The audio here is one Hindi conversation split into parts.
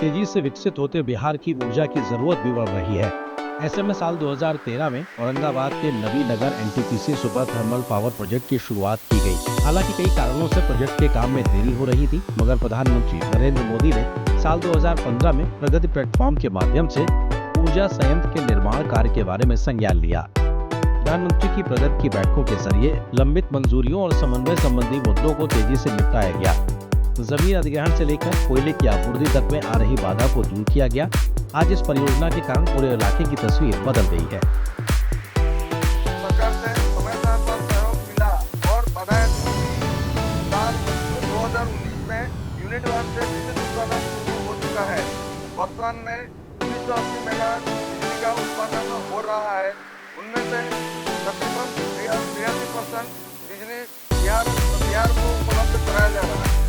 तेजी से विकसित होते बिहार की ऊर्जा की जरूरत भी बढ़ रही है। ऐसे में साल 2013 में औरंगाबाद के Navinagar NTPC super thermal power project की शुरुआत की गई। हालांकि कई कारणों से प्रोजेक्ट के काम में देरी हो रही थी, मगर प्रधानमंत्री नरेंद्र मोदी ने साल 2015 में प्रगति प्लेटफॉर्म के माध्यम से ऊर्जा संयंत्र के निर्माण कार्य के बारे में संज्ञान लिया। प्रधानमंत्री की प्रगति की बैठकों के जरिए लंबित मंजूरियों और समन्वय संबंधी मुद्दों को तेजी से निपटाया गया। जमीन अधिग्रहण से लेकर कोयले की आपूर्ति तक में आ रही बाधा को दूर किया गया। आज इस परियोजना के कारण पूरे इलाके की तस्वीर बदल गई है। सरकार से समय पर सहयोग मिला और साल 2019 में यूनिट 1 से विद्युत उत्पादन शुरू हो चुका है। वर्तमान में 1980 मेगावाट बिजली का उत्पादन हो रहा है। उनमें से तकरीबन 83% बिजली बिहार को उपलब्ध कराया जा रहा है।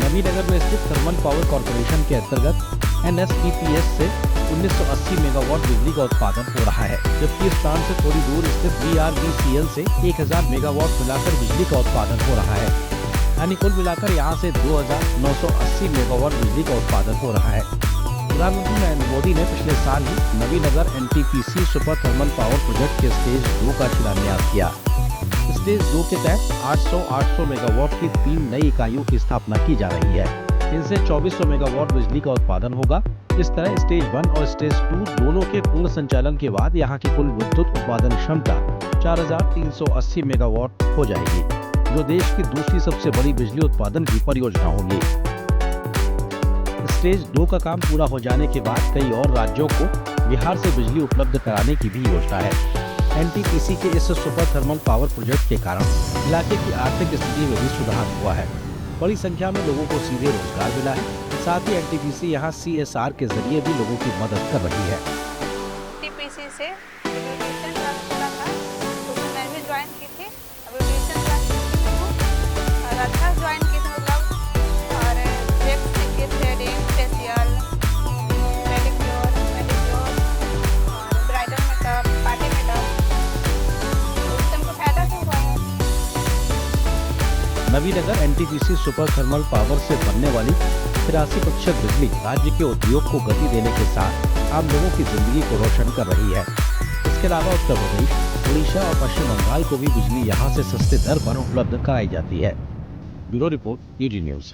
नवीनगर में स्थित थर्मल पावर कॉर्पोरेशन के अंतर्गत NSPPS से 1980 मेगावाट बिजली का उत्पादन हो रहा है, जबकि इस प्लांट से थोड़ी दूर स्थित BRVCL से 1000 मेगावाट मिलाकर बिजली का उत्पादन हो रहा है। यानी कुल मिलाकर यहाँ से 2980 मेगावाट बिजली का उत्पादन हो रहा है। प्रधानमंत्री नरेंद्र मोदी ने पिछले साल ही Navinagar NTPC super thermal power project के स्टेज 2 का शिलान्यास किया। स्टेज 2 के तहत 800 मेगावाट की 3 नई इकाइयों की स्थापना की जा रही है। इनसे 2400 मेगावाट बिजली का उत्पादन होगा। इस तरह स्टेज 1 और स्टेज 2 दोनों के पूर्ण संचालन के बाद यहाँ की कुल विद्युत उत्पादन क्षमता 4380 मेगावाट हो जाएगी, जो देश की दूसरी सबसे बड़ी बिजली उत्पादन की परियोजना होगी। स्टेज 2 का काम पूरा हो जाने के बाद कई और राज्यों को बिहार से बिजली उपलब्ध कराने की भी योजना है। एनटीपीसी के इस सुपर थर्मल पावर प्रोजेक्ट के कारण इलाके की आर्थिक स्थिति में भी सुधार हुआ है। बड़ी संख्या में लोगों को सीधे रोजगार मिला है। साथ ही एनटीपीसी यहाँ CSR के जरिए भी लोगों की मदद कर रही है। एनटीपीसी से एजुकेशन क्लास खोला था, तो मैं भी ज्वाइन की थी। अभी एजुकेशन क्लास और अच्छा ज्वाइन की थी, मतलब और वेक्स के थ्रेडिंग, फेशियल, पेडिक्योर और ब्राइडल मेकअप, पार्टी मेकअप, उससे हमको फायदा तो हुआ है। Navinagar NTPC super thermal power से बनने वाली 83% बिजली राज्य के उद्योग को गति देने के साथ आम लोगों की जिंदगी को रोशन कर रही है। इसके अलावा उत्तर प्रदेश, उड़ीसा और पश्चिम बंगाल को भी बिजली यहां से सस्ते दर पर उपलब्ध कराई जाती है। Bureau report, DD news.